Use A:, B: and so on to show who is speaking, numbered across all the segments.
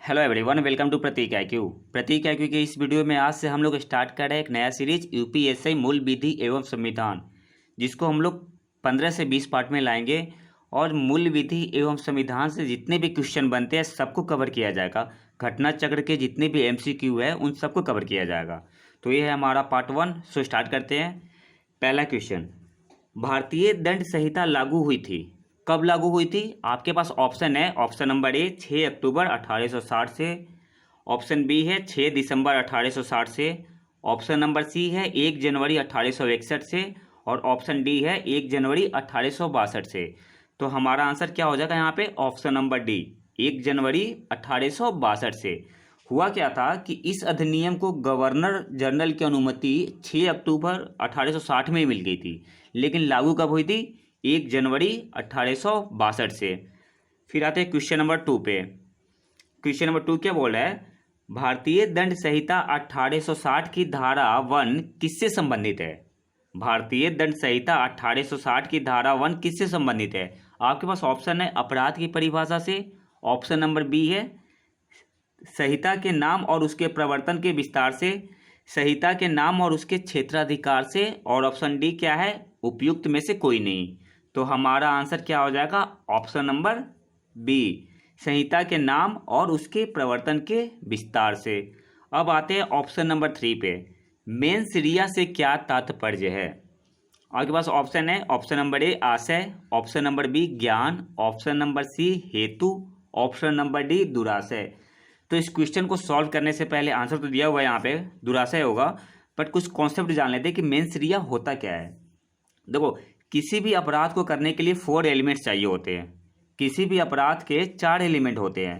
A: Hello everyone, welcome to Prateek IQ. Prateek IQ के इस video में आज से हम लोग स्टार्ट कर रहे हैं एक नया सीरीज यूपीएससी मूल विधि एवं संविधान, जिसको हम लोग 15 से 20 पार्ट में लाएंगे और मूल विधि एवं संविधान से जितने भी क्वेश्चन बनते हैं सबको कवर किया जाएगा। घटना चक्र के जितने भी एमसीक्यू है उन सबको कवर किया जाएगा। तो ये है हमारा पार्ट 1। सो स्टार्ट करते हैं। पहला क्वेश्चन, भारतीय दंड संहिता लागू हुई थी। कब लागू हुई थी? आपके पास ऑप्शन है। ऑप्शन नंबर ए 6 अक्टूबर 1860 से, ऑप्शन बी है 6 दिसंबर 1860 से, ऑप्शन नंबर सी है 1 जनवरी 1861 से और ऑप्शन डी है 1 जनवरी 1862 से। तो हमारा आंसर क्या हो जाएगा यहाँ पे? ऑप्शन नंबर डी 1 जनवरी 1862 से। हुआ क्या था कि इस अधिनियम को गवर्नर जनरल की अनुमति 6 अक्टूबर 1860 में मिल गई थी, लेकिन लागू कब हुई थी? 1 जनवरी 1862 से। फिर आते हैं क्वेश्चन नंबर 2 पे। क्वेश्चन नंबर 2 क्या बोल रहा है? भारतीय दंड संहिता 1860 की धारा 1 किससे संबंधित है? भारतीय दंड संहिता 1860 की धारा 1 किससे संबंधित है? आपके पास ऑप्शन है अपराध की परिभाषा से, ऑप्शन नंबर बी है संहिता के नाम और उसके प्रवर्तन के विस्तार से, संहिता के नाम और उसके क्षेत्राधिकार से, और ऑप्शन डी क्या है? उपयुक्त में से कोई नहीं। तो हमारा आंसर क्या हो जाएगा? ऑप्शन नंबर बी संहिता के नाम और उसके प्रवर्तन के विस्तार से। अब आते हैं ऑप्शन नंबर 3 पे। मेंस रिया से क्या तात्पर्य है? आपके पास ऑप्शन है। ऑप्शन नंबर ए आशय, ऑप्शन नंबर बी ज्ञान, ऑप्शन नंबर सी हेतु, ऑप्शन नंबर डी दुराशय। तो इस क्वेश्चन को सॉल्व करने से पहले आंसर तो दिया हुआ है यहाँ पे, दुराशय होगा, बट कुछ कॉन्सेप्ट जान लेते हैं कि मेंस रिया होता क्या है। देखो, किसी भी अपराध को करने के लिए 4 एलिमेंट्स चाहिए होते हैं। किसी भी अपराध के 4 एलिमेंट होते हैं।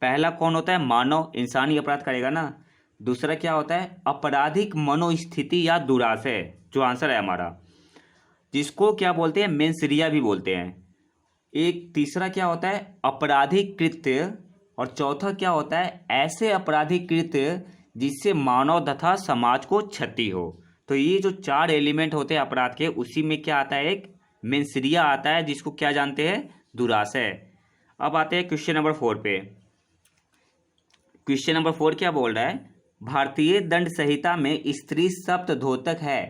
A: पहला कौन होता है? मानव, इंसानी अपराध करेगा ना। दूसरा क्या होता है? आपराधिक मनोस्थिति या दुराशय, जो आंसर है हमारा, जिसको क्या बोलते हैं? मेंस रिया भी बोलते हैं। एक तीसरा क्या होता है? आपराधिक कृत्य, और चौथा क्या होता है? ऐसे आपराधिक कृत्य जिससे मानव तथा समाज को क्षति हो। तो ये जो 4 एलिमेंट होते हैं अपराध के, उसी में क्या आता है? एक मेंस रिया आता है, जिसको क्या जानते हैं? दुराशय। अब आते हैं क्वेश्चन नंबर 4 पे। क्वेश्चन नंबर 4 क्या बोल रहा है? भारतीय दंड संहिता में स्त्री शब्द द्योतक है।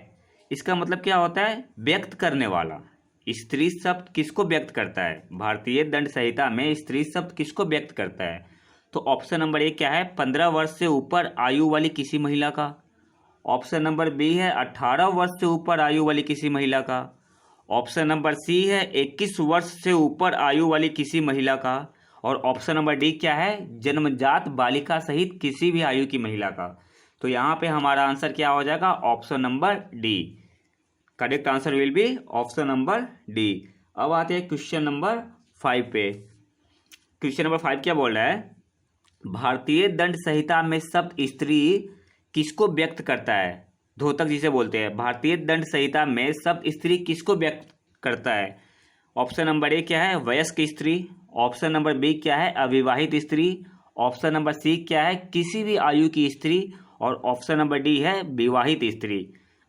A: इसका मतलब क्या होता है? व्यक्त करने वाला। स्त्री शब्द किसको व्यक्त करता है? भारतीय दंड संहिता में स्त्री शब्द किसको व्यक्त करता है? तो ऑप्शन नंबर ए क्या है? 15 वर्ष से ऊपर आयु वाली किसी महिला का। ऑप्शन नंबर बी है 18 वर्ष से ऊपर आयु वाली किसी महिला का। ऑप्शन नंबर सी है 21 वर्ष से ऊपर आयु वाली किसी महिला का। और ऑप्शन नंबर डी क्या है? जन्मजात बालिका सहित किसी भी आयु की महिला का। तो यहाँ पे हमारा आंसर क्या हो जाएगा? Option number D. Correct answer will be option number D. अब आते हैं क्वेश्चन नंबर 5 पे। क्वेश्चन नंबर 5 क्या बोल रहा है? भारतीय दंड संहिता में शब्द स्त्री किसको व्यक्त करता है? द्योतक जिसे बोलते हैं। भारतीय दंड संहिता में शब्द स्त्री किसको व्यक्त करता है? ऑप्शन नंबर ए क्या है? वयस्क स्त्री, ऑप्शन नंबर बी क्या है? अविवाहित स्त्री, ऑप्शन नंबर सी क्या है? किसी भी आयु की स्त्री, और ऑप्शन नंबर डी है विवाहित स्त्री।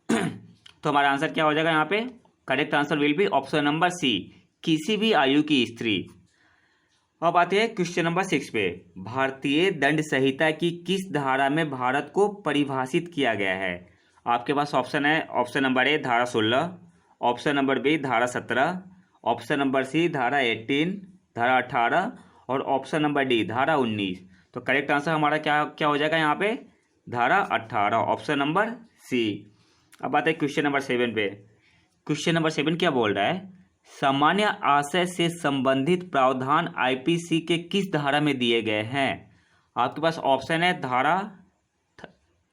A: तो हमारा आंसर क्या हो जाएगा यहाँ पे? Correct answer will be option number C, किसी भी आयु की स्त्री। अब आते हैं क्वेश्चन नंबर 6 पे। भारतीय दंड संहिता की किस धारा में भारत को परिभाषित किया गया है? आपके पास ऑप्शन है। ऑप्शन नंबर ए धारा 16, ऑप्शन नंबर बी धारा 17, ऑप्शन नंबर सी धारा 18, धारा 18, और ऑप्शन नंबर डी धारा 19। तो करेक्ट आंसर हमारा क्या क्या हो जाएगा यहाँ पे? धारा 18, ऑप्शन नंबर सी। अब आते हैं क्वेश्चन नंबर 7 पे। क्वेश्चन नंबर 7 क्या बोल रहा है? सामान्य आशय से संबंधित प्रावधान आईपीसी के किस धारा में दिए गए हैं? आपके पास ऑप्शन है धारा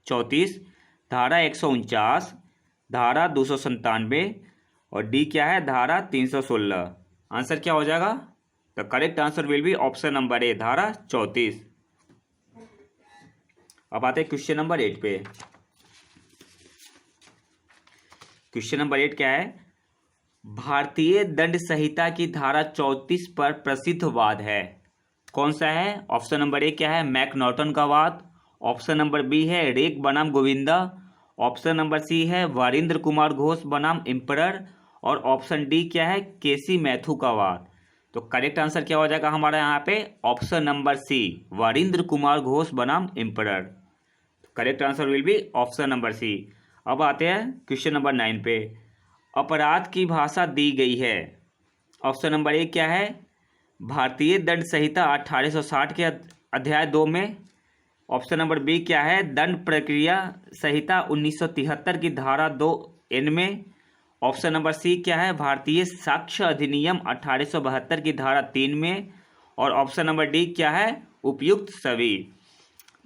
A: 34, धारा 149, धारा 297, और डी क्या है? धारा 316। आंसर क्या हो जाएगा? The correct answer will be option number ए धारा 34। अब आते हैं क्वेश्चन नंबर 8 पे। क्वेश्चन नंबर 8 क्या है? भारतीय दंड संहिता की धारा 34 पर प्रसिद्ध वाद है। कौन सा है? ऑप्शन नंबर ए क्या है? मैकनॉटन का वाद, ऑप्शन नंबर बी है रेक बनाम गोविंदा, ऑप्शन नंबर सी है वारिंद्र कुमार घोष बनाम एम्परर, और ऑप्शन डी क्या है? केसी मैथ्यू का वाद। तो करेक्ट आंसर क्या हो जाएगा हमारा यहाँ पे option number C, Varindra Kumar Ghosh बनाम emperor. Correct answer will be option number C. अब आते हैं क्वेश्चन नंबर 9 पे। अपराध की भाषा दी गई है। ऑप्शन नंबर ए क्या है, भारतीय दंड संहिता 1860 के अध्याय 2 में। ऑप्शन नंबर बी क्या है, दंड प्रक्रिया संहिता 1973 की धारा 2N में। ऑप्शन नंबर सी क्या है, भारतीय साक्ष्य अधिनियम 1872 की धारा 3 में। और ऑप्शन नंबर डी क्या है, उपयुक्त सभी।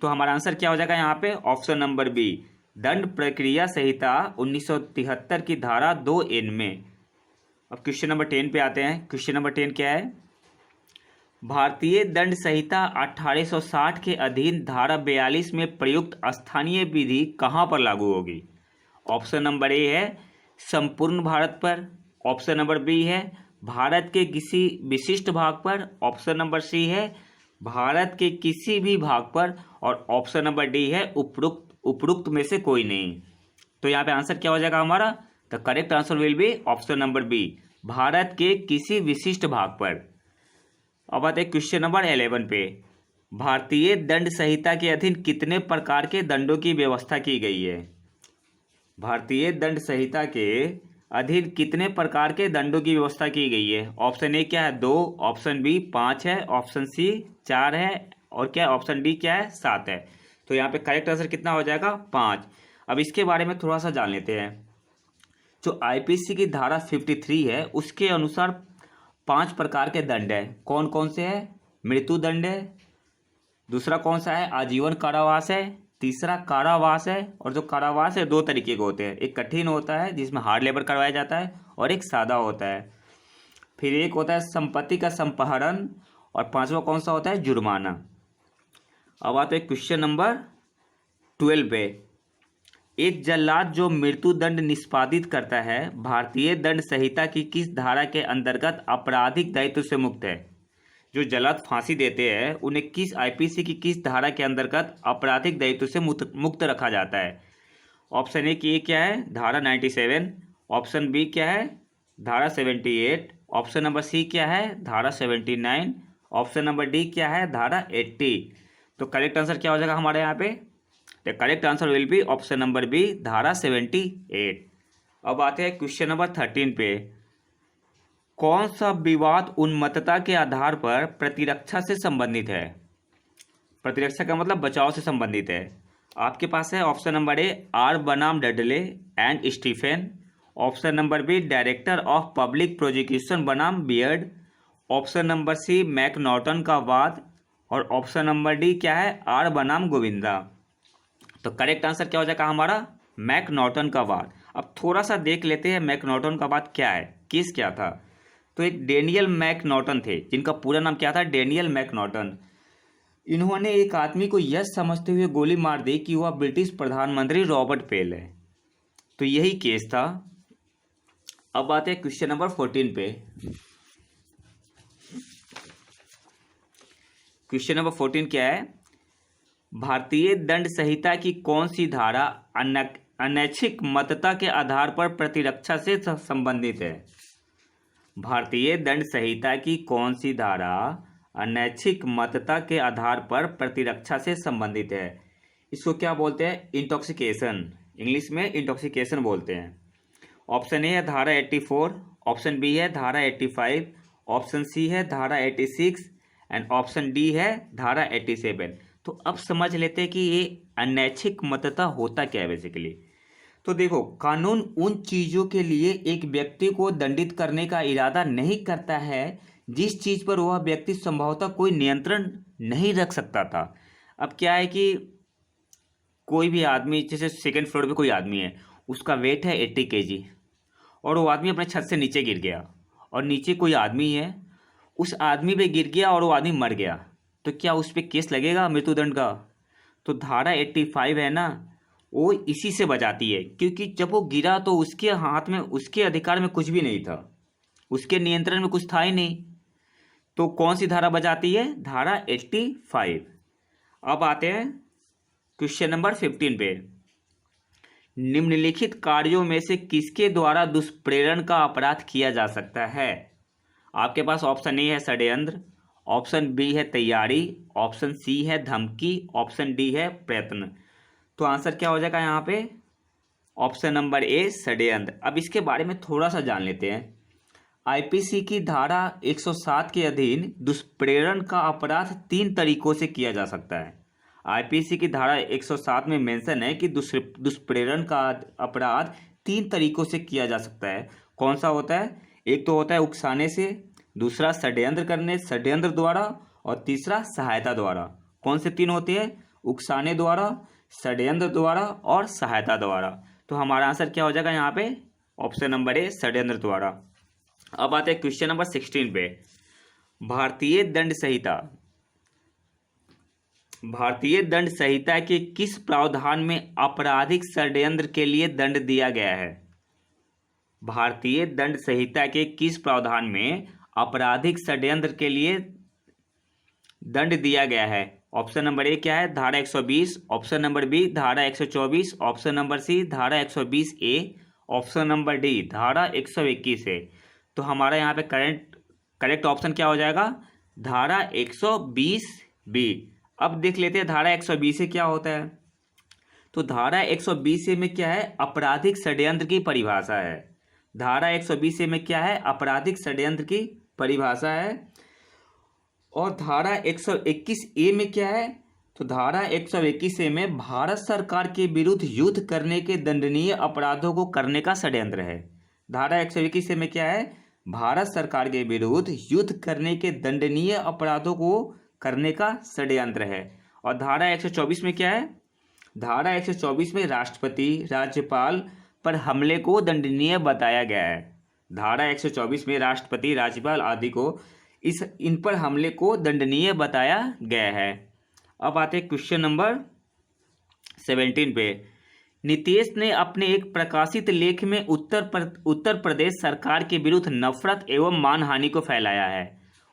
A: तो हमारा आंसर क्या हो जाएगा यहाँ पे ऑप्शन नंबर बी, दंड प्रक्रिया संहिता 1973 की धारा 2N में। अब क्वेश्चन नंबर 10 पे आते हैं। क्वेश्चन नंबर 10 क्या है, भारतीय दंड संहिता 1860 के अधीन धारा 42 में प्रयुक्त स्थानीय विधि कहाँ पर लागू होगी। ऑप्शन नंबर ए है संपूर्ण भारत पर। ऑप्शन नंबर बी है भारत के किसी विशिष्ट भाग पर। ऑप्शन नंबर सी है भारत के किसी भी भाग पर। और ऑप्शन नंबर डी है उपरोक्त में से कोई नहीं। तो यहाँ पे आंसर क्या हो जाएगा हमारा, the correct answer will be option number B, Bharat के किसी विशिष्ट भाग पर। अब आते हैं क्वेश्चन नंबर 11 पे। भारतीय दंड संहिता के अधीन कितने प्रकार के दंडों की व्यवस्था की गई है। भारतीय दंड संहिता के अधीन कितने प्रकार के दंडों की व्यवस्था की गई है। ऑप्शन ए क्या है 2, ऑप्शन बी 5 है, ऑप्शन सी 4 है, और क्या ऑप्शन डी क्या है 7 है। तो यहाँ पे करेक्ट आंसर कितना हो जाएगा 5। अब इसके बारे में थोड़ा सा जान लेते हैं। जो आईपीसी की धारा 53 है उसके अनुसार 5 प्रकार के दंड है। कौन कौन से है, मृत्यु दंड है, दूसरा कौन सा है आजीवन कारावास है, तीसरा कारावास है। और जो कारावास है 2 तरीके के होते हैं, एक कठिन होता है जिसमें हार्ड लेबर करवाया जाता है, और एक सादा होता है। फिर एक होता है संपत्ति का संपहरण, और 5वां कौन सा होता है जुर्माना। अब आते हैं क्वेश्चन नंबर 12 पे। एक जल्लाद जो मृत्यु दंड निष्पादित करता है भारतीय दंड संहिता की किस धारा के अंतर्गत आपराधिक दायित्व से मुक्त है। जो जल्लाद फांसी देते हैं उन्हें किस आईपीसी की किस धारा के अंतर्गत आपराधिक दायित्व से मुक्त रखा जाता है। ऑप्शन ए की क्या है धारा 97, ऑप्शन बी क्या है धारा 78, ऑप्शन नंबर सी क्या है धारा 79, ऑप्शन नंबर डी क्या है धारा 80। तो करेक्ट आंसर क्या हो जाएगा हमारे यहाँ पे, the correct answer will be option number B धारा 78। अब आते हैं क्वेश्चन नंबर 13 पे। कौन सा विवाद उन्मत्तता के आधार पर प्रतिरक्षा से संबंधित है। प्रतिरक्षा का मतलब बचाव से संबंधित है। आपके पास है ऑप्शन नंबर ए आर बनाम Dudley and Stephens, option number B director of public prosecution बनाम Beard, option number C McNaughton का वाद, और ऑप्शन नंबर डी क्या है आर बनाम गोविंदा। तो करेक्ट आंसर क्या हो जाएगा हमारा मैकनॉटन का वाद। अब थोड़ा सा देख लेते हैं मैकनॉटन का वाद क्या है, केस क्या था। तो एक डेनियल मैकनॉटन थे जिनका पूरा नाम क्या था डेनियल मैकनॉटन। इन्होंने एक आदमी को यह समझते हुए गोली मार दी कि वह ब्रिटिश प्रधानमंत्री रॉबर्ट पेल है। तो यही केस था। अब आते हैं क्वेश्चन नंबर 14 पे। क्वेश्चन नंबर 14 क्या है, भारतीय दंड संहिता की कौन सी धारा अनैच्छिक मतता के आधार पर प्रतिरक्षा से संबंधित है। भारतीय दंड संहिता की कौन सी धारा अनैच्छिक मतता के आधार पर प्रतिरक्षा से संबंधित है। इसको क्या बोलते हैं इंटॉक्सिकेशन, इंग्लिश में इंटॉक्सिकेशन बोलते हैं। ऑप्शन ए है धारा 84, ऑप्शन बी है धारा 85, ऑप्शन सी है धारा 86 एंड ऑप्शन डी है धारा 87। तो अब समझ लेते हैं कि ये अनैच्छिक मतता होता क्या है बेसिकली। तो देखो कानून उन चीज़ों के लिए एक व्यक्ति को दंडित करने का इरादा नहीं करता है जिस चीज़ पर वह व्यक्ति संभवतः कोई नियंत्रण नहीं रख सकता था। अब क्या है कि कोई भी आदमी, जैसे सेकंड फ्लोर पे कोई आदमी है, उसका वेट है 80 kg और वो आदमी अपने छत से नीचे गिर गया, और नीचे कोई आदमी है, उस आदमी पे गिर गया और वो आदमी मर गया, तो क्या उस पर केस लगेगा मृत्युदंड का। तो धारा 85 है ना, वो इसी से बचाती है, क्योंकि जब वो गिरा तो उसके हाथ में, उसके अधिकार में कुछ भी नहीं था, उसके नियंत्रण में कुछ था ही नहीं। तो कौन सी धारा बचाती है, धारा 85। अब आते हैं क्वेश्चन नंबर 15 पे। निम्नलिखित कार्यों में से किसके द्वारा दुष्प्रेरण का अपराध किया जा सकता है। आपके पास ऑप्शन ए है षड्यंत्र, ऑप्शन बी है तैयारी, ऑप्शन सी है धमकी, ऑप्शन डी है प्रयत्न। तो आंसर क्या हो जाएगा यहाँ पे? ऑप्शन नंबर ए षड्यंत्र। अब इसके बारे में थोड़ा सा जान लेते हैं। आईपीसी की धारा 107 के अधीन दुष्प्रेरण का अपराध 3 तरीकों से किया जा सकता है। आईपीसी की धारा 107 में मेंशन है कि दुष्प्रेरण का अपराध 3 तरीकों से किया जा सकता है। कौन सा होता है? एक तो होता है उकसाने से, दूसरा षड्यंत्र द्वारा, और तीसरा सहायता द्वारा। कौन से 3 होते हैं? उकसाने द्वारा, षड्यंत्र द्वारा और सहायता द्वारा। तो हमारा आंसर क्या हो जाएगा यहाँ पे? ऑप्शन नंबर ए षड्यंत्र द्वारा। अब आते हैं क्वेश्चन नंबर 16 पे। भारतीय दंड संहिता के किस प्रावधान में आपराधिक षड्यंत्र के लिए दंड दिया गया है? भारतीय दंड संहिता के किस प्रावधान में आपराधिक षड्यंत्र के लिए दंड दिया गया है? ऑप्शन नंबर ए क्या है? धारा 120, ऑप्शन नंबर बी धारा 124, ऑप्शन नंबर सी धारा 120 ए, ऑप्शन नंबर डी धारा 121 है। तो हमारा यहाँ पे करेक्ट ऑप्शन क्या हो जाएगा? धारा 120 बी। अब देख लेते हैं धारा 120 से क्या होता है। तो धारा 120 में क्या है? आपराधिक षड्यंत्र की परिभाषा है। धारा 120 में क्या है? आपराधिक षड्यंत्र की परिभाषा है। और धारा 121 ए में क्या है? तो धारा 121 ए में भारत सरकार के विरुद्ध युद्ध करने के दंडनीय अपराधों को करने का षड्यंत्र है। धारा 121 ए में क्या है? भारत सरकार के विरुद्ध युद्ध करने के दंडनीय अपराधों को करने का षड्यंत्र है। और धारा 124 में क्या है? धारा 124 में राष्ट्रपति, राज्यपाल पर हमले को दंडनीय बताया गया है। धारा 124 में राष्ट्रपति, राज्यपाल आदि को इन पर हमले को दंडनीय बताया गया है। अब आते हैं क्वेश्चन नंबर 17 पे। नीतीश ने अपने एक प्रकाशित लेख में उत्तर प्रदेश सरकार के विरुद्ध नफरत एवं मानहानि को फैलाया है।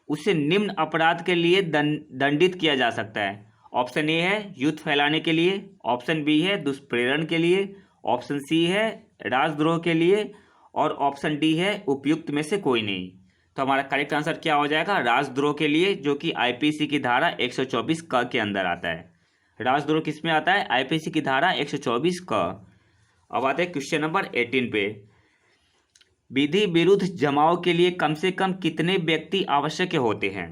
A: उसे निम्न अपराध के लिए दंडित किया जा सकता है। ऑप्शन ए है युद्ध फैलाने के लिए, ऑप्शन बी है दुष्प्रेरण के लिए, ऑप्शन सी है राजद्रोह के लिए, और ऑप्शन डी है उपयुक्त में से कोई नहीं। तो हमारा करेक्ट आंसर क्या हो जाएगा? राजद्रोह के लिए, जो कि आईपीसी की धारा 124 क के अंदर आता है। राजद्रोह किस में आता है? आईपीसी की धारा 124 क। अब आते हैं क्वेश्चन नंबर 18 पे। विधि विरुद्ध जमाव के लिए कम से कम कितने व्यक्ति आवश्यक होते हैं?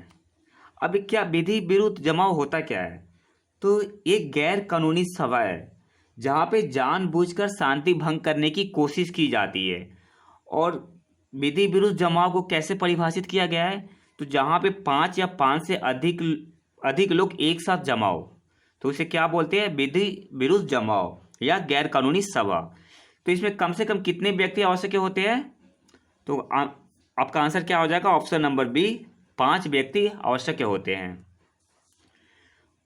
A: अब क्या विधि विरुद्ध जमाव होता क्या है? तो एक गैर कानूनी सभा है जहाँ पे जानबूझकर शांति भंग करने की कोशिश की जाती है। और विधि विरुद्ध जमाव को कैसे परिभाषित किया गया है? तो जहाँ पे 5 या 5 से अधिक लोग एक साथ जमा हो, तो उसे क्या बोलते हैं? विधि विरुद्ध जमाव या गैर कानूनी सभा। तो इसमें कम से कम कितने व्यक्ति आवश्यक होते हैं? तो आपका आंसर क्या हो जाएगा? ऑप्शन नंबर बी 5 व्यक्ति आवश्यक होते हैं।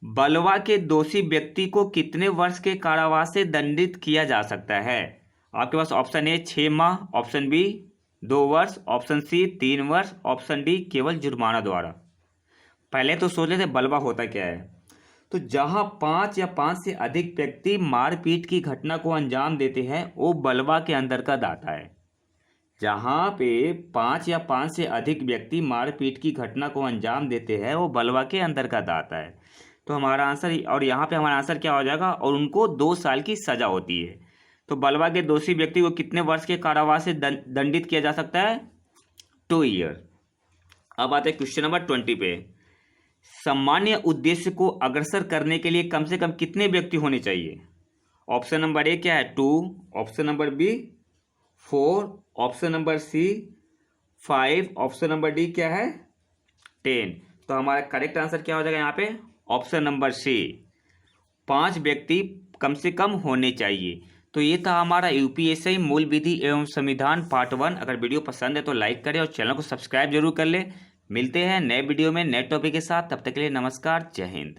A: बलवा के दोषी व्यक्ति को कितने वर्ष के कारावास से दंडित किया जा सकता है? आपके पास ऑप्शन ए 6 माह, ऑप्शन बी 2 वर्ष, ऑप्शन सी 3 वर्ष, ऑप्शन डी केवल जुर्माना द्वारा। पहले तो सोच लेते बलवा होता क्या है। तो जहां 5 या 5 से अधिक व्यक्ति मारपीट की घटना को अंजाम देते हैं वो बलवा के अंतर्गत आता है। जहां पे 5 या 5 से अधिक व्यक्ति मारपीट की घटना को अंजाम देते हैं वो बलवा के अंतर्गत आता है। तो हमारा आंसर, और यहाँ पे हमारा आंसर क्या हो जाएगा? और उनको 2 साल की सजा होती है। तो बलवा के दोषी व्यक्ति को कितने वर्ष के कारावास से दंडित किया जा सकता है? 2 ईयर। अब आते हैं क्वेश्चन नंबर 20 पे। सामान्य उद्देश्य को अग्रसर करने के लिए कम से कम कितने व्यक्ति होने चाहिए? ऑप्शन नंबर ए क्या है? 2, option number B 4, option number C 5, option number D क्या है? 10। तो हमारा करेक्ट आंसर क्या हो जाएगा यहाँ पे? ऑप्शन नंबर सी 5 व्यक्ति कम से कम होने चाहिए। तो ये था हमारा यूपीएससी मूल विधि एवं संविधान पार्ट 1। अगर वीडियो पसंद है तो लाइक करें और चैनल को सब्सक्राइब जरूर कर ले। मिलते हैं नए वीडियो में नए टॉपिक के साथ। तब तक के लिए नमस्कार, जय हिंद।